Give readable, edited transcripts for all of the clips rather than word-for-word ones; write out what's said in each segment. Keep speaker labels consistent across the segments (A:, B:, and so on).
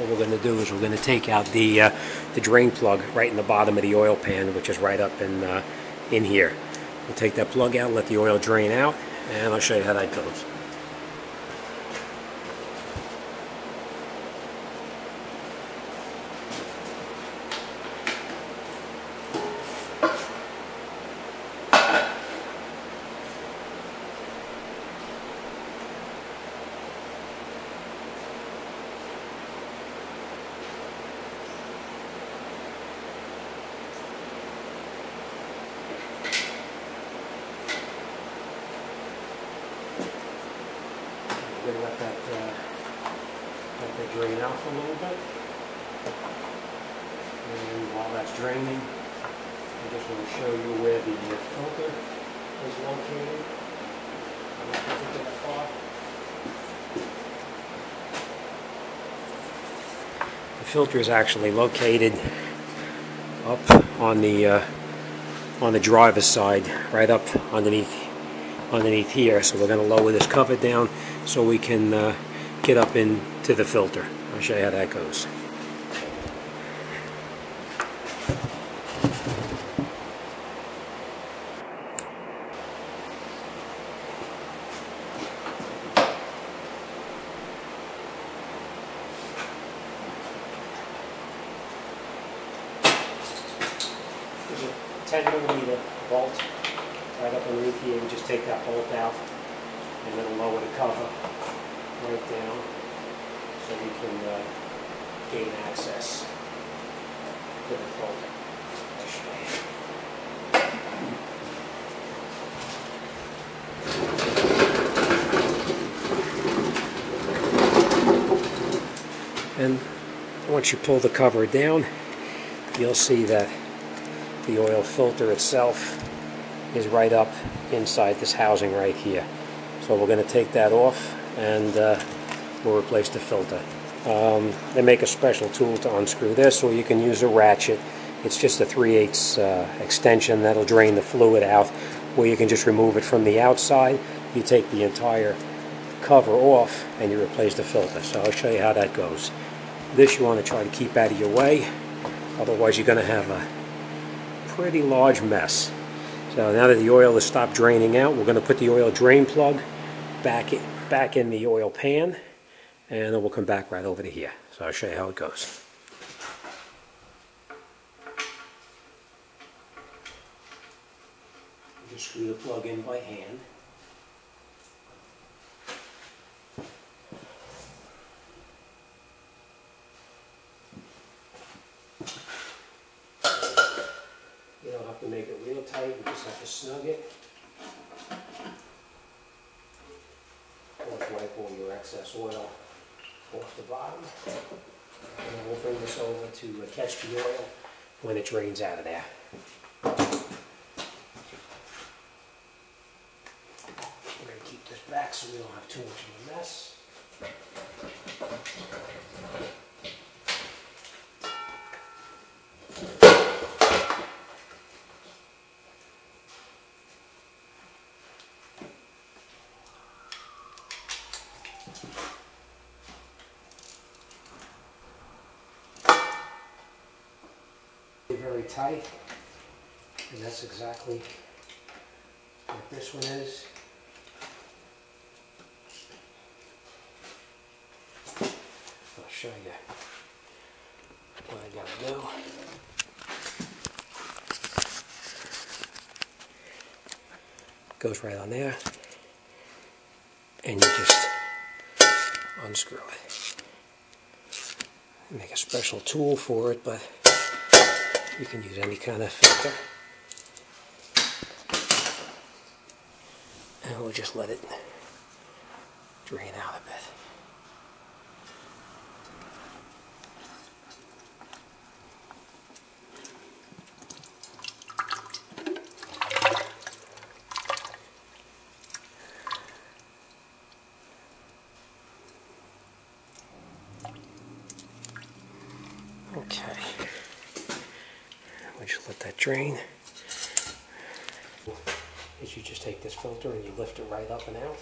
A: what we're going to do is we're going to take out the drain plug right in the bottom of the oil pan, which is right up in here. We'll take that plug out, let the oil drain out, and I'll show you how that goes. We're going to let that drain out for a little bit. And while that's draining, I just want to show you where the filter is located. I'm not going to take that far. The filter is actually located up on the driver's side, right up underneath here. So we're going to lower this cover down so we can get up into the filter. I'll show you how that goes. There's a 10mm bolt right up underneath here. We just take that bolt out and then lower the cover right down so we can gain access to the filter. I'll show you. And once you pull the cover down, you'll see that the oil filter itself is right up inside this housing right here. So we're going to take that off and we'll replace the filter. They make a special tool to unscrew this, or you can use a ratchet. It's just a 3/8 extension that'll drain the fluid out, where you can just remove it from the outside. You take the entire cover off and you replace the filter. So I'll show you how that goes. This you want to try to keep out of your way, otherwise you're going to have a pretty large mess. So now that the oil has stopped draining out, we're going to put the oil drain plug back in the oil pan, and then we'll come back right over to here. So I'll show you how it goes. Just screw the plug in by hand. You don't have to make it real tight, you just have to snug it. Of course, wipe all your excess oil off the bottom. And then we'll bring this over to catch the oil when it drains out of there. We're going to keep this back so we don't have too much of a mess. Very tight, and that's exactly what this one is. I'll show you what I gotta do. Goes right on there, and you just unscrew it. Make a special tool for it, but you can use any kind of filter. And we'll just let it drain out a bit. Okay. We'll just let that drain. Is you just take this filter and you lift it right up and out.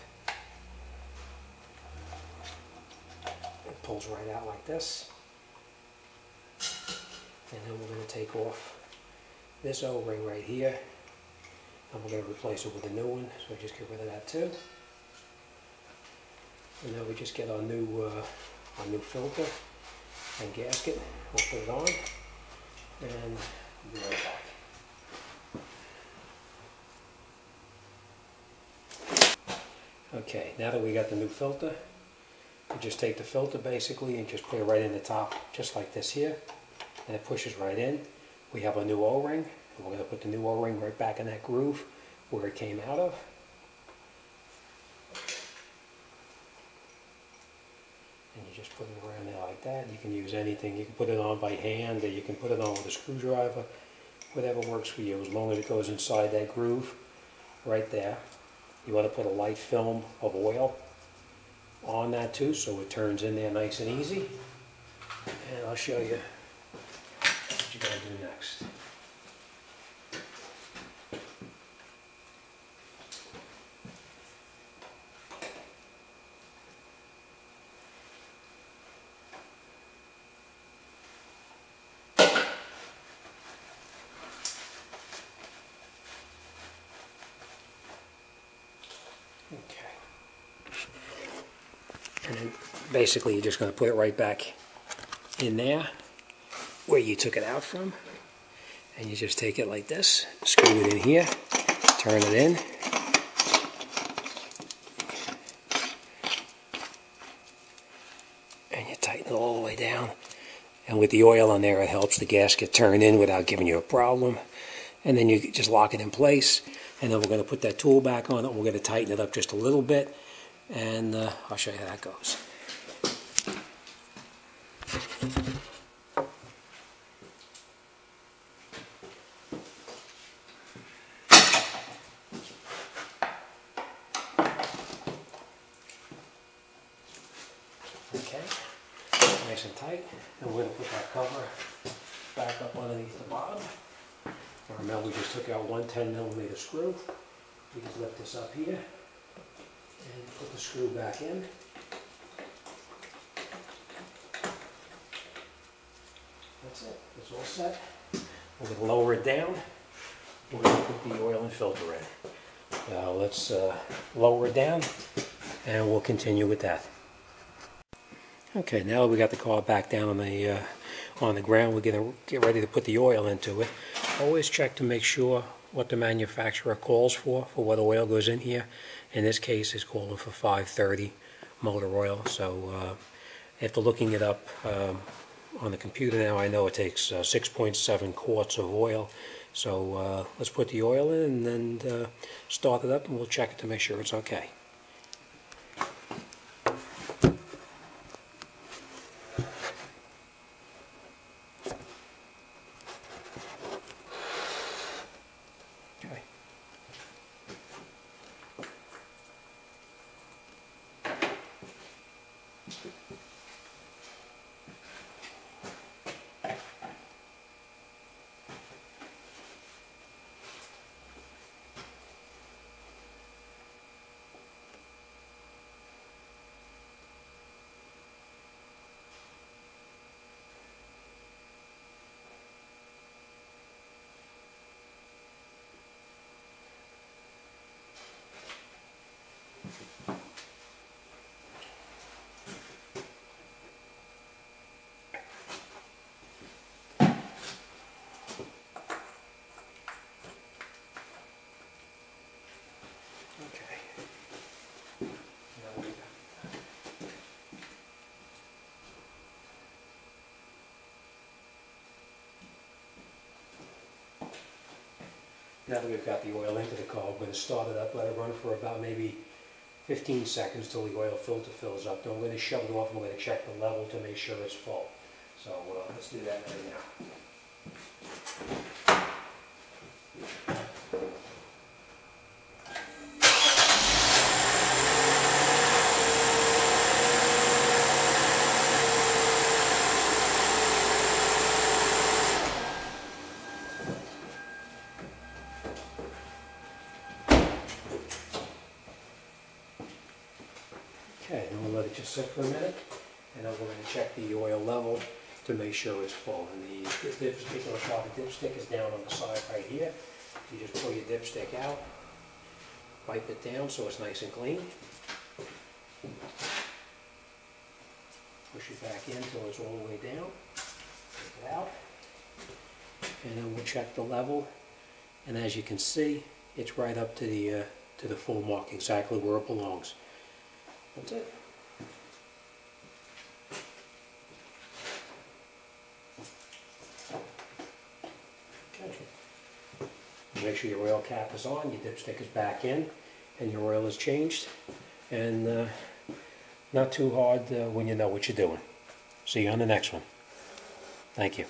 A: It pulls right out like this. And then we're going to take off this O-ring right here, and we're going to replace it with a new one, so just get rid of that too. And then we just get our new filter and gasket. We'll put it on, and we'll be right back. Okay, now that we got the new filter, we just take the filter basically and just put it right in the top, just like this here, and it pushes right in. We have a new O-ring, and we're going to put the new O-ring right back in that groove where it came out of. And you just put it around there like that. You can use anything. You can put it on by hand, or you can put it on with a screwdriver, whatever works for you, as long as it goes inside that groove right there. You want to put a light film of oil on that too, so it turns in there nice and easy. And I'll show you what you got to do next. Okay. And then basically you're just going to put it right back in there where you took it out from. And you just take it like this, screw it in here, turn it in. And you tighten it all the way down. And with the oil on there, it helps the gasket turn in without giving you a problem. And then you just lock it in place. And then we're going to put that tool back on it. We're going to tighten it up just a little bit. And I'll show you how that goes. Okay, nice and tight. And we're going to put that cover back up underneath the bottom. Remember, we just took out one 10mm screw. We just lift this up here and put the screw back in. That's it. It's all set. We're going to lower it down. We're going to put the oil and filter in. Now let's lower it down, and we'll continue with that. Okay, now we got the car back down on the ground. We're going to get ready to put the oil into it. Always check to make sure what the manufacturer calls for what oil goes in here. In this case, it's calling for 530 motor oil. So after looking it up on the computer now, I know it takes 6.7 quarts of oil. So let's put the oil in and then start it up, and we'll check it to make sure it's okay. Now that we've got the oil into the car, we're going to start it up, let it run for about maybe 15 seconds till the oil filter fills up. Then we're going to shut it off and we're going to check the level to make sure it's full. So let's do that right now. Okay, then we'll let it just sit for a minute, and then we're going to check the oil level to make sure it's full. And the dipstick, while the dipstick is down on the side right here, you just pull your dipstick out, wipe it down so it's nice and clean. Push it back in until it's all the way down. Take it out. And then we'll check the level. And as you can see, it's right up to the full mark, exactly where it belongs. That's it. Okay. Make sure your oil cap is on, your dipstick is back in, and your oil is changed. And not too hard when you know what you're doing. See you on the next one. Thank you.